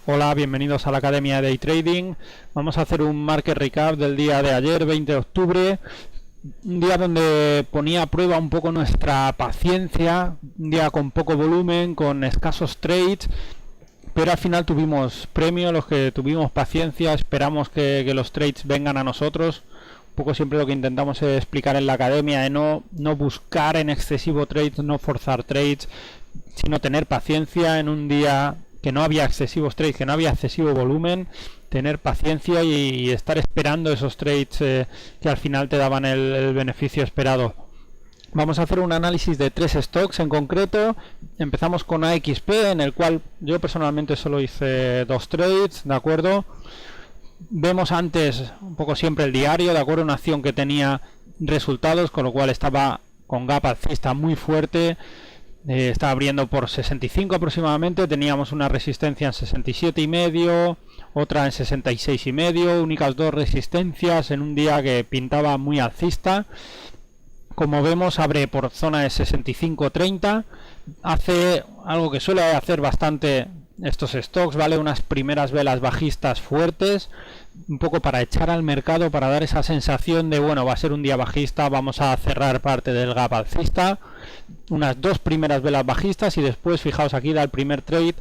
Hola, bienvenidos a la Academia de Day Trading. Vamos a hacer un market recap del día de ayer, 20 de octubre. Un día donde ponía a prueba un poco nuestra paciencia, un día con poco volumen, con escasos trades, pero al final tuvimos premio, los que tuvimos paciencia, esperamos que los trades vengan a nosotros. Un poco siempre lo que intentamos es explicar en la academia, de no buscar en excesivo trades, no forzar trades, sino tener paciencia en un día que no había excesivos trades, que no había excesivo volumen, tener paciencia y estar esperando esos trades que al final te daban el beneficio esperado. Vamos a hacer un análisis de 3 stocks en concreto. Empezamos con AXP, en el cual yo personalmente solo hice 2 trades, ¿de acuerdo? Vemos antes un poco siempre el diario, ¿de acuerdo? Una acción que tenía resultados, con lo cual estaba con gap alcista muy fuerte. Está abriendo por 65 aproximadamente, teníamos una resistencia en 67,5, otra en 66,5, únicas dos resistencias en un día que pintaba muy alcista. Como vemos, abre por zona de 65,30, hace algo que suele hacer bastante estos stocks, ¿vale? Unas primeras velas bajistas fuertes, un poco para echar al mercado, para dar esa sensación de, bueno, va a ser un día bajista, vamos a cerrar parte del gap alcista. Unas dos primeras velas bajistas y después, fijaos, aquí da el primer trade,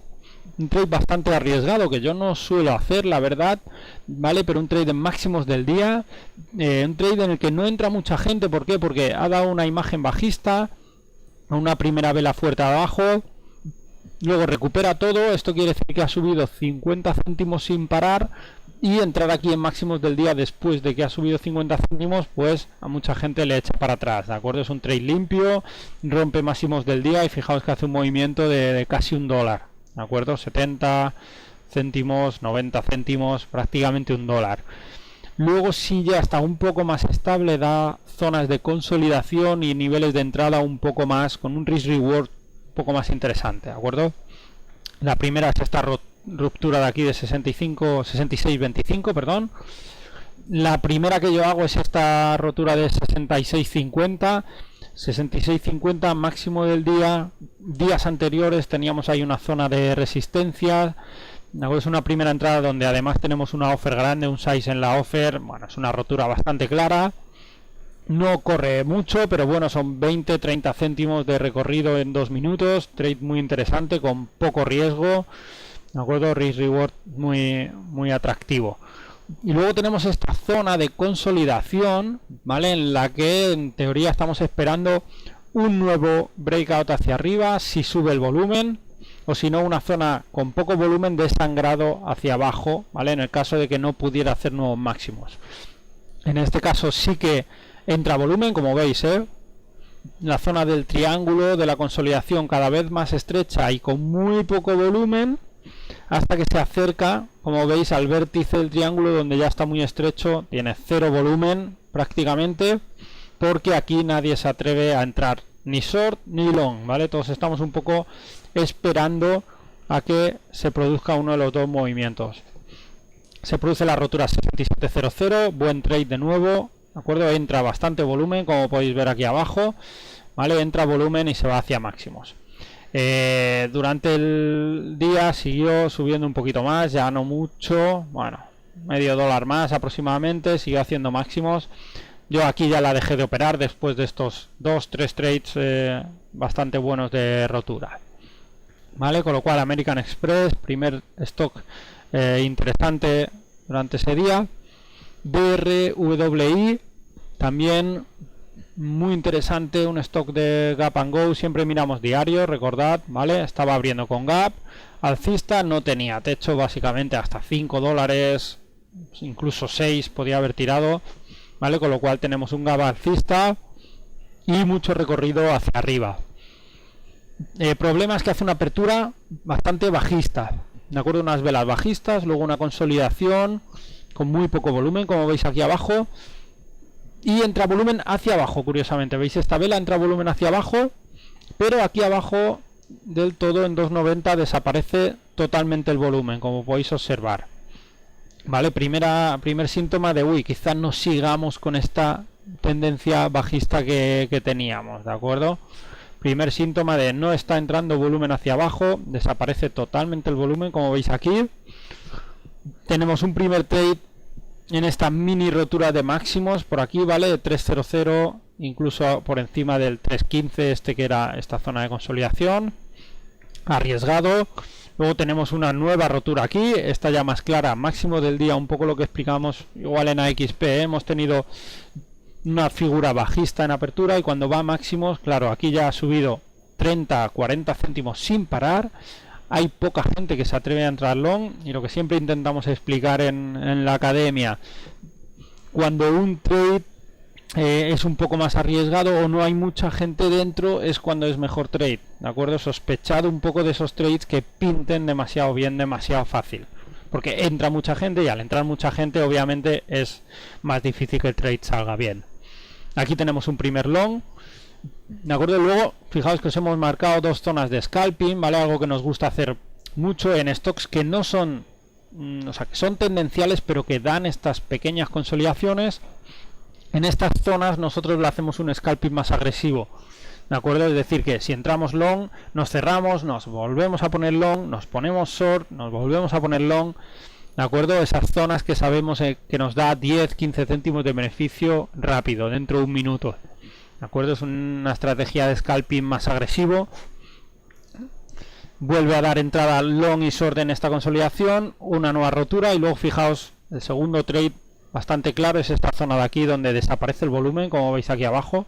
un trade bastante arriesgado que yo no suelo hacer, la verdad, ¿vale? Pero un trade en máximos del día, un trade en el que no entra mucha gente. ¿Por qué? Porque ha dado una imagen bajista, una primera vela fuerte abajo, luego recupera todo, esto quiere decir que ha subido 50 céntimos sin parar, y entrar aquí en máximos del día después de que ha subido 50 céntimos, pues a mucha gente le echa para atrás, ¿de acuerdo? Es un trade limpio, rompe máximos del día y fijaos que hace un movimiento de casi $1, ¿de acuerdo? 70 céntimos, 90 céntimos, prácticamente $1. Luego sí ya está un poco más estable, da zonas de consolidación y niveles de entrada un poco más, con un risk reward un poco más interesante, ¿de acuerdo? La primera es esta ruptura de aquí de 66.25, perdón. La primera que yo hago es esta rotura de 66.50. 66.50 máximo del día. Días anteriores teníamos ahí una zona de resistencia. Es una primera entrada donde además tenemos una offer grande, un size en la offer. Bueno, es una rotura bastante clara. No corre mucho, pero bueno, son 20-30 céntimos de recorrido en 2 minutos. Trade muy interesante, con poco riesgo, ¿de acuerdo? Risk reward muy atractivo. Y luego tenemos esta zona de consolidación, ¿vale? En la que en teoría estamos esperando un nuevo breakout hacia arriba, si sube el volumen, o si no, una zona con poco volumen de sangrado hacia abajo, ¿vale? En el caso de que no pudiera hacer nuevos máximos. En este caso sí que entra volumen, como veis, la zona del triángulo de la consolidación cada vez más estrecha y con muy poco volumen, hasta que se acerca, como veis, al vértice del triángulo, donde ya está muy estrecho, tiene cero volumen prácticamente, porque aquí nadie se atreve a entrar ni short ni long, ¿vale? Todos estamos un poco esperando a que se produzca uno de los dos movimientos. Se produce la rotura 67.00, buen trade de nuevo, ¿de acuerdo? Entra bastante volumen, como podéis ver aquí abajo, ¿vale? Entra volumen y se va hacia máximos. Durante el día siguió subiendo un poquito más, ya no mucho, bueno, $0,5 más aproximadamente, siguió haciendo máximos. Yo aquí ya la dejé de operar después de estos 2-3 trades bastante buenos de rotura, ¿vale? Con lo cual American Express, primer stock interesante durante ese día. DRWI también muy interesante, un stock de Gap and Go. Siempre miramos diario, recordad, ¿vale? Estaba abriendo con gap alcista, no tenía techo, básicamente hasta $5, incluso 6 podía haber tirado, ¿vale? Con lo cual tenemos un gap alcista y mucho recorrido hacia arriba. Problema es que hace una apertura bastante bajista, ¿de acuerdo? Unas velas bajistas, luego una consolidación con muy poco volumen, como veis aquí abajo, y entra volumen hacia abajo. Curiosamente, veis, esta vela entra volumen hacia abajo, pero aquí abajo del todo en 2.90 desaparece totalmente el volumen, como podéis observar, ¿vale? Primer síntoma de, uy, quizás no sigamos con esta tendencia bajista que teníamos, ¿de acuerdo? Primer síntoma de no está entrando volumen hacia abajo, desaparece totalmente el volumen, como veis aquí. Tenemos un primer trade en esta mini rotura de máximos por aquí, ¿vale? De 3.00, incluso por encima del 3.15, que era esta zona de consolidación. Arriesgado. Luego tenemos una nueva rotura aquí, esta ya más clara, máximo del día, un poco lo que explicamos igual en AXP, ¿eh? Hemos tenido una figura bajista en apertura y cuando va a máximos, claro, aquí ya ha subido 30-40 céntimos sin parar. Hay poca gente que se atreve a entrar long y lo que siempre intentamos explicar en la academia, cuando un trade es un poco más arriesgado o no hay mucha gente dentro, es cuando es mejor trade, ¿de acuerdo? Sospechad un poco de esos trades que pinten demasiado bien, demasiado fácil, porque entra mucha gente y al entrar mucha gente obviamente es más difícil que el trade salga bien. Aquí tenemos un primer long, ¿de acuerdo? Luego fijaos que os hemos marcado dos zonas de scalping, ¿vale? Algo que nos gusta hacer mucho en stocks que no son, o sea, que son tendenciales pero que dan estas pequeñas consolidaciones. En estas zonas nosotros le hacemos un scalping más agresivo, ¿de acuerdo? Es decir, que si entramos long, nos cerramos, nos volvemos a poner long, nos ponemos short, nos volvemos a poner long, ¿de acuerdo? Esas zonas que sabemos que nos da 10-15 céntimos de beneficio rápido, dentro de un minuto, ¿de acuerdo? Es una estrategia de scalping más agresivo. Vuelve a dar entrada long y short en esta consolidación, una nueva rotura y luego fijaos, el segundo trade bastante claro es esta zona de aquí donde desaparece el volumen, como veis aquí abajo,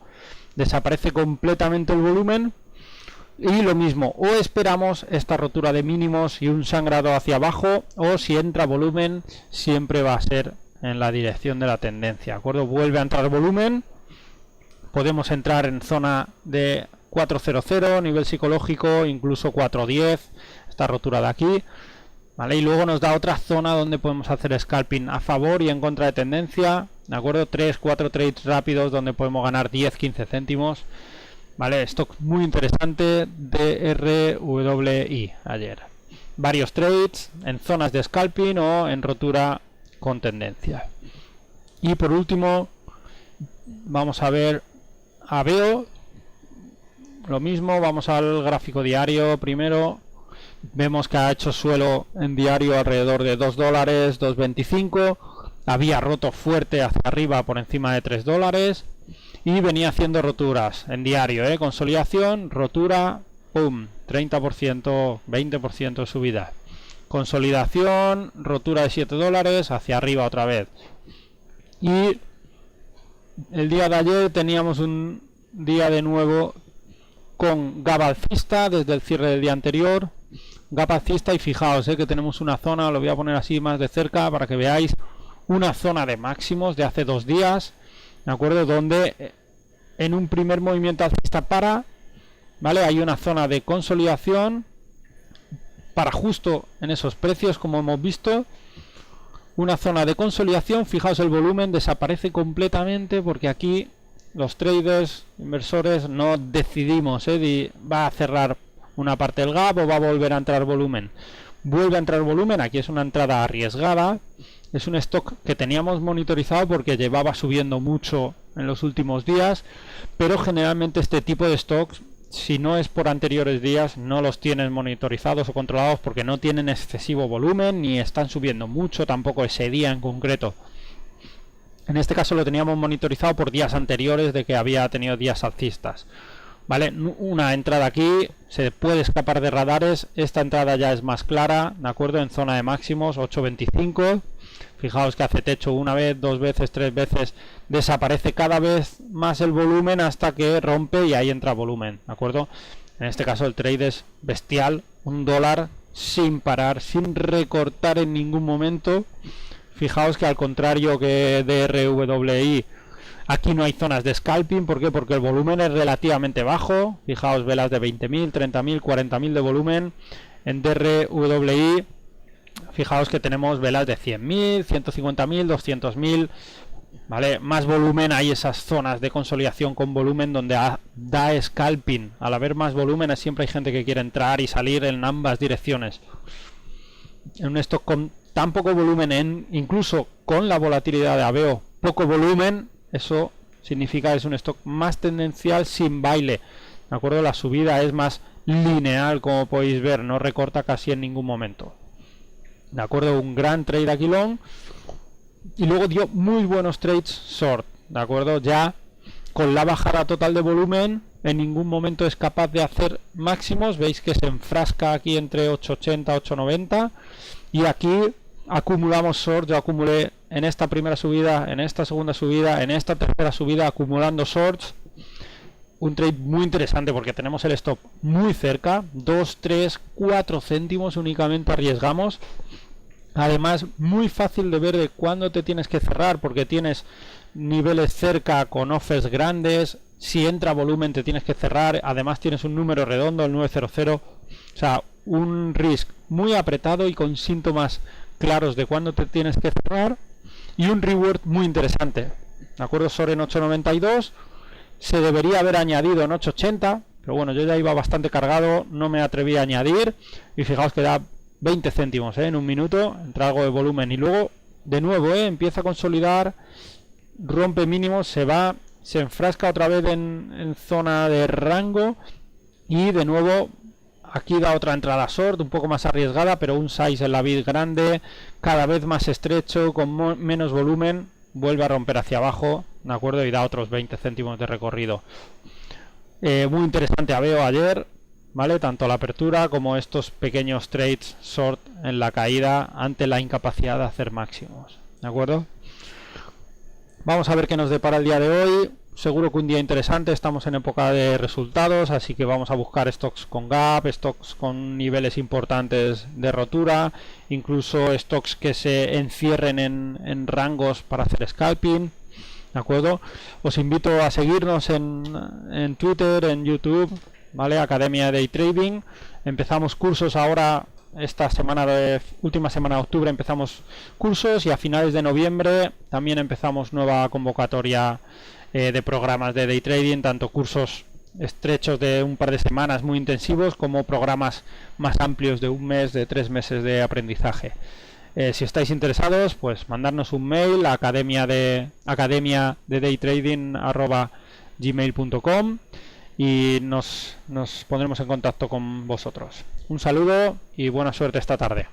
desaparece completamente el volumen y lo mismo, o esperamos esta rotura de mínimos y un sangrado hacia abajo, o si entra volumen siempre va a ser en la dirección de la tendencia, ¿de acuerdo? Vuelve a entrar volumen, podemos entrar en zona de 4.00, nivel psicológico, incluso 4.10, esta rotura de aquí, ¿vale? Y luego nos da otra zona donde podemos hacer scalping a favor y en contra de tendencia, ¿de acuerdo? 3-4 trades rápidos donde podemos ganar 10-15 céntimos, ¿vale? Stock muy interesante de RWI ayer. Varios trades en zonas de scalping o en rotura con tendencia. Y por último, vamos a ver AVEO. Lo mismo, vamos al gráfico diario primero. Vemos que ha hecho suelo en diario alrededor de $2, 2.25. Había roto fuerte hacia arriba por encima de $3 y venía haciendo roturas en diario, consolidación, rotura, pum, 30%, 20% de subida. Consolidación, rotura de $7 hacia arriba otra vez. Y el día de ayer teníamos un día de nuevo con gap alcista desde el cierre del día anterior. Gap alcista y fijaos que tenemos una zona, lo voy a poner así más de cerca para que veáis, una zona de máximos de hace 2 días, ¿de acuerdo? Donde en un primer movimiento alcista ¿vale? Hay una zona de consolidación para justo en esos precios, como hemos visto, una zona de consolidación. Fijaos, el volumen desaparece completamente porque aquí los traders, inversores, no decidimos va a cerrar una parte del gap o va a volver a entrar volumen. Vuelve a entrar volumen, aquí es una entrada arriesgada, es un stock que teníamos monitorizado porque llevaba subiendo mucho en los últimos días, pero generalmente este tipo de stocks, si no es por anteriores días, no los tienen monitorizados o controlados porque no tienen excesivo volumen ni están subiendo mucho tampoco ese día en concreto. En este caso lo teníamos monitorizado por días anteriores de que había tenido días alcistas, ¿vale? Una entrada aquí, se puede escapar de radares, esta entrada ya es más clara, ¿de acuerdo? En zona de máximos, 8.25, fijaos que hace techo una vez, 2 veces, 3 veces, desaparece cada vez más el volumen hasta que rompe y ahí entra volumen, ¿de acuerdo? En este caso el trade es bestial, $1 sin parar, sin recortar en ningún momento. Fijaos que al contrario que de RWI, aquí no hay zonas de scalping. ¿Por qué? Porque el volumen es relativamente bajo. Fijaos, velas de 20.000, 30.000, 40.000 de volumen. En DRWI, fijaos que tenemos velas de 100.000, 150.000, 200.000. ¿Vale? Más volumen, hay esas zonas de consolidación con volumen donde da scalping. Al haber más volumen, siempre hay gente que quiere entrar y salir en ambas direcciones. En un stock con tan poco volumen, incluso con la volatilidad de AVEO, poco volumen, eso significa que es un stock más tendencial sin baile. ¿de acuerdo? La subida es más lineal, como podéis ver, no recorta casi en ningún momento, ¿de acuerdo? Un gran trade aquí long, y luego dio muy buenos trades short, ¿de acuerdo? Ya con la bajada total de volumen en ningún momento es capaz de hacer máximos. Veis que se enfrasca aquí entre 8.80 8.90, y aquí acumulamos short. Yo acumulé en esta primera subida, en esta segunda subida, en esta tercera subida, acumulando shorts. Un trade muy interesante porque tenemos el stop muy cerca, 2, 3, 4 céntimos únicamente arriesgamos. Además, muy fácil de ver de cuándo te tienes que cerrar, porque tienes niveles cerca con offers grandes. Si entra volumen te tienes que cerrar. Además tienes un número redondo, el 900. O sea, un risk muy apretado y con síntomas claros de cuándo te tienes que cerrar. Y un reward muy interesante. ¿De acuerdo? Short en 8.92. Se debería haber añadido en 8.80. Pero bueno, yo ya iba bastante cargado. No me atreví a añadir. Y fijaos que da 20 céntimos en un minuto. Entra algo de volumen. Y luego, de nuevo, empieza a consolidar. Rompe mínimos. Se va. Se enfrasca otra vez en zona de rango. Y de nuevo, aquí da otra entrada short, un poco más arriesgada, pero un size en la bid grande, cada vez más estrecho, con menos volumen. Vuelve a romper hacia abajo, ¿de acuerdo? Y da otros 20 céntimos de recorrido. Muy interesante veo ayer, ¿vale? Tanto la apertura como estos pequeños trades short en la caída ante la incapacidad de hacer máximos, ¿de acuerdo? Vamos a ver qué nos depara el día de hoy. Seguro que un día interesante. Estamos en época de resultados, así que vamos a buscar stocks con gap, stocks con niveles importantes de rotura, incluso stocks que se encierren en rangos para hacer scalping, ¿de acuerdo? Os invito a seguirnos en Twitter, en YouTube, ¿vale? Academia Day Trading. Empezamos cursos ahora. Esta semana última semana de octubre empezamos cursos, y a finales de noviembre también empezamos nueva convocatoria de programas de day trading, tanto cursos estrechos de un par de semanas muy intensivos como programas más amplios de un mes, de 3 meses de aprendizaje. Si estáis interesados, pues mandarnos un mail a academia de daytrading@gmail.com y nos pondremos en contacto con vosotros. Un saludo y buena suerte esta tarde.